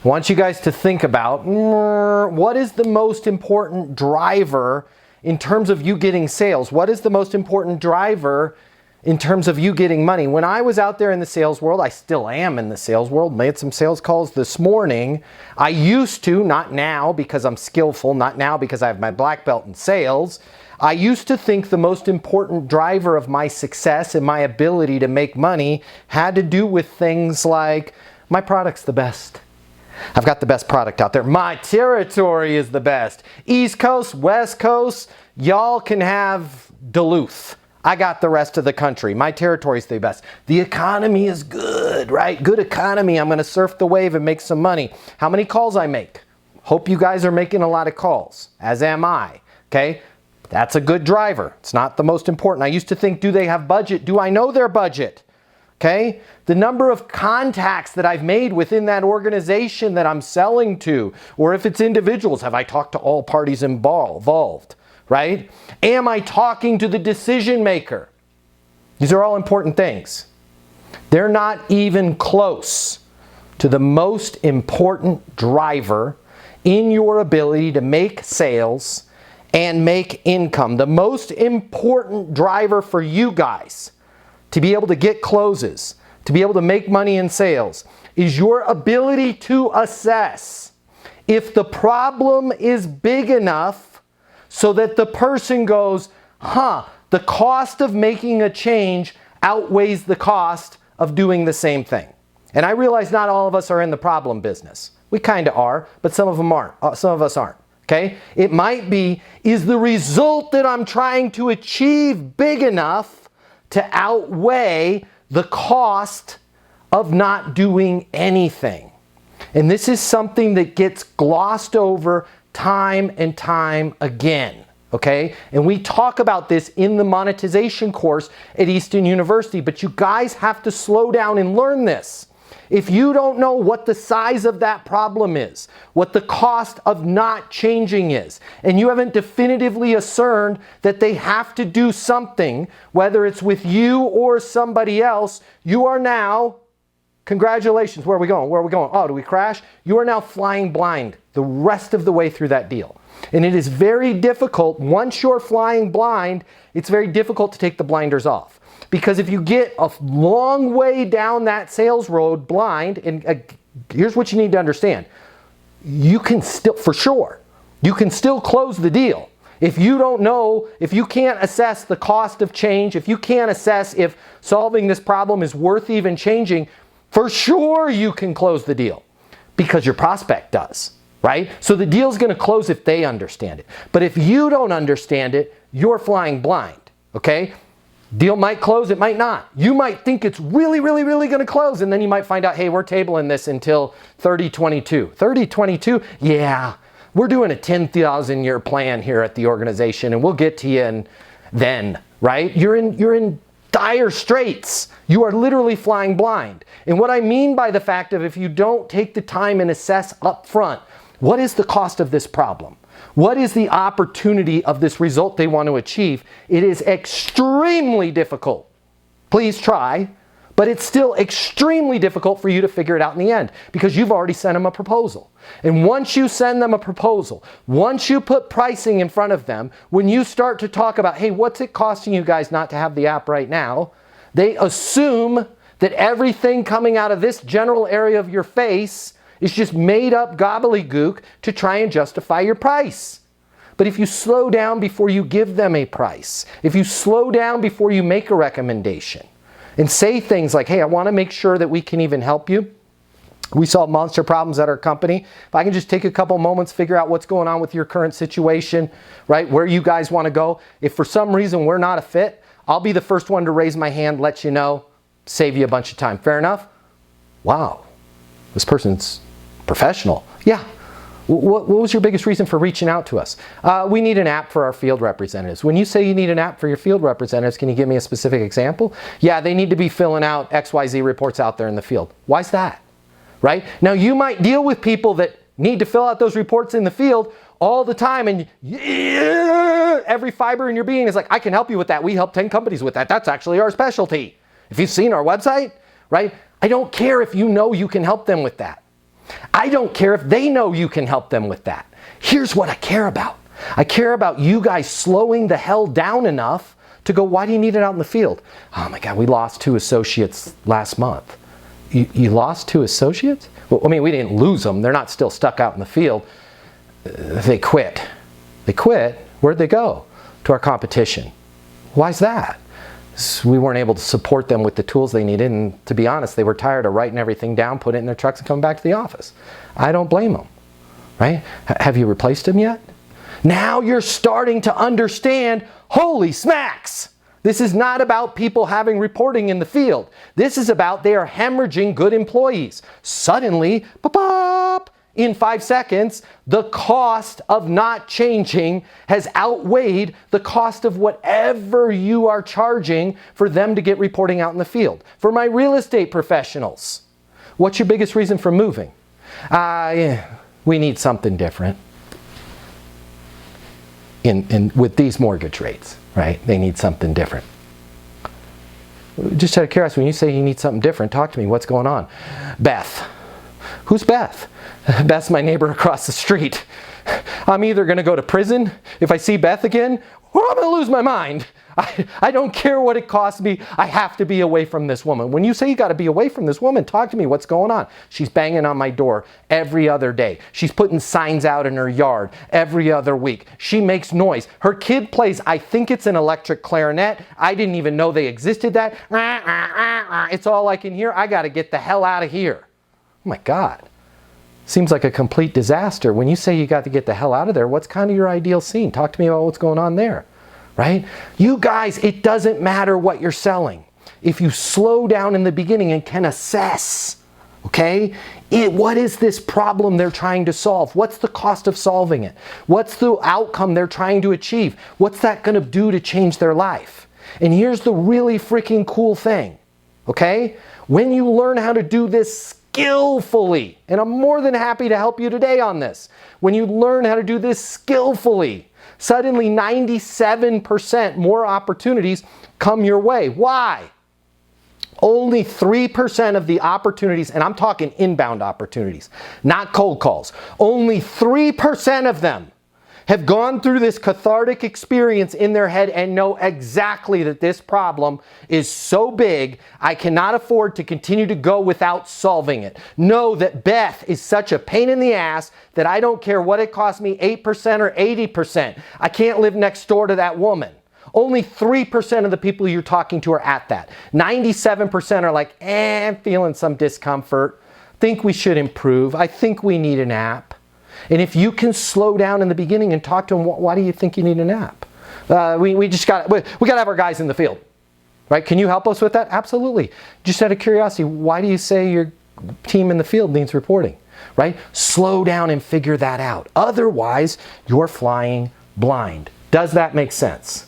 I want you guys to think about what is the most important driver in terms of you getting sales? What is the most important driver in terms of you getting money? When I was out there in the sales world, I still am in the sales world, made some sales calls this morning. I used to, not now because I'm skillful, not now because I have my black belt in sales. I used to think the most important driver of my success and my ability to make money had to do with things like my product's the best. I've got the best product out there. My territory is the best. East Coast, West Coast, y'all can have Duluth. I got the rest of the country. My territory's the best. The economy is good, right? Good economy. I'm going to surf the wave and make some money. How many calls I make? Hope you guys are making a lot of calls, as am I, okay? That's a good driver. It's not the most important. I used to think, do they have budget? Do I know their budget? Okay? The number of contacts that I've made within that organization that I'm selling to, or if it's individuals, have I talked to all parties involved, right? Am I talking to the decision maker? These are all important things. They're not even close to the most important driver in your ability to make sales and make income. The most important driver for you guys to be able to get closes, to be able to make money in sales, is your ability to assess if the problem is big enough so that the person goes, the cost of making a change outweighs the cost of doing the same thing. And I realize not all of us are in the problem business. We kind of are, but some of them aren't. Some of us aren't. Okay? It might be, is the result that I'm trying to achieve big enough to outweigh the cost of not doing anything? And this is something that gets glossed over time and time again, okay? And we talk about this in the monetization course at Easton University, but you guys have to slow down and learn this. If you don't know what the size of that problem is, what the cost of not changing is, and you haven't definitively ascertained that they have to do something, whether it's with you or somebody else, you are now, congratulations, where are we going? Where are we going? Oh, do we crash? You are now flying blind the rest of the way through that deal. And it is very difficult, once you're flying blind, it's very difficult to take the blinders off. Because if you get a long way down that sales road blind, and here's what you need to understand. You can still, for sure, you can still close the deal. If you don't know, if you can't assess the cost of change, if you can't assess if solving this problem is worth even changing, for sure you can close the deal. Because your prospect does, right? So the deal's going to close if they understand it. But if you don't understand it, you're flying blind, okay? Deal might close, it might not. You might think it's really going to close, and then you might find out, hey, we're tabling this until 3022. 3022? Yeah, we're doing a 10,000 year plan here at the organization, and we'll get to you then, right? You're in dire straits. You are literally flying blind. And what I mean by the fact of if you don't take the time and assess up front, what is the cost of this problem? What is the opportunity of this result they want to achieve? It is extremely difficult. Please try, but it's still extremely difficult for you to figure it out in the end because you've already sent them a proposal. And once you send them a proposal, once you put pricing in front of them, when you start to talk about, hey, what's it costing you guys not to have the app right now? They assume that everything coming out of this general area of your face is just made up gobbledygook to try and justify your price. But if you slow down before you give them a price, if you slow down before you make a recommendation and say things like, hey, I want to make sure that we can even help you. We solve monster problems at our company. If I can just take a couple moments, figure out what's going on with your current situation, right? Where you guys want to go. If for some reason we're not a fit, I'll be the first one to raise my hand, let you know, save you a bunch of time. Fair enough? Wow, this person's professional. Yeah. What was your biggest reason for reaching out to us? We need an app for our field representatives. When you say you need an app for your field representatives, can you give me a specific example? Yeah, they need to be filling out XYZ reports out there in the field. Why's that? Right? Now you might deal with people that need to fill out those reports in the field all the time, and every fiber in your being is like, I can help you with that. We help 10 companies with that. That's actually our specialty. If you've seen our website, right? I don't care if you know you can help them with that. I don't care if they know you can help them with that. Here's what I care about. I care about you guys slowing the hell down enough to go, why do you need it out in the field? Oh my God, we lost 2 associates last month. You lost 2 associates? Well, I mean, we didn't lose them. They're not still stuck out in the field. They quit. They quit. Where'd they go? To our competition. Why's that? We weren't able to support them with the tools they needed, and to be honest, they were tired of writing everything down, putting it in their trucks, and coming back to the office. I don't blame them, right? Have you replaced them yet? Now you're starting to understand, holy smacks! This is not about people having reporting in the field. This is about they are hemorrhaging good employees. Suddenly, pop, in 5 seconds, the cost of not changing has outweighed the cost of whatever you are charging for them to get reporting out in the field. For my real estate professionals, what's your biggest reason for moving? We need something different. With these mortgage rates, right? They need something different. Just out of curiosity, when you say you need something different, talk to me. What's going on? Beth. Who's Beth? Beth's my neighbor across the street. I'm either going to go to prison if I see Beth again, or I'm going to lose my mind. I don't care what it costs me. I have to be away from this woman. When you say you got to be away from this woman, talk to me. What's going on? She's banging on my door every other day. She's putting signs out in her yard every other week. She makes noise. Her kid plays, I think it's an electric clarinet. I didn't even know they existed that. It's all I can hear. I got to get the hell out of here. Oh my God. Seems like a complete disaster. When you say you got to get the hell out of there, what's kind of your ideal scene? Talk to me about what's going on there. Right? You guys, it doesn't matter what you're selling. If you slow down in the beginning and can assess, okay, what is this problem they're trying to solve? What's the cost of solving it? What's the outcome they're trying to achieve? What's that going to do to change their life? And here's the really freaking cool thing, okay? When you learn how to do this skillfully, and I'm more than happy to help you today on this, when you learn how to do this skillfully, suddenly 97% more opportunities come your way. Why? Only 3% of the opportunities, and I'm talking inbound opportunities, not cold calls, only 3% of them have gone through this cathartic experience in their head and know exactly that this problem is so big, I cannot afford to continue to go without solving it. Know that Beth is such a pain in the ass that I don't care what it costs me, 8% or 80%. I can't live next door to that woman. Only 3% of the people you're talking to are at that. 97% are like, I'm feeling some discomfort. Think we should improve. I think we need an app. And if you can slow down in the beginning and talk to them, why do you think you need an app? We got to have our guys in the field, right? Can you help us with that? Absolutely. Just out of curiosity, why do you say your team in the field needs reporting, right? Slow down and figure that out. Otherwise, you're flying blind. Does that make sense?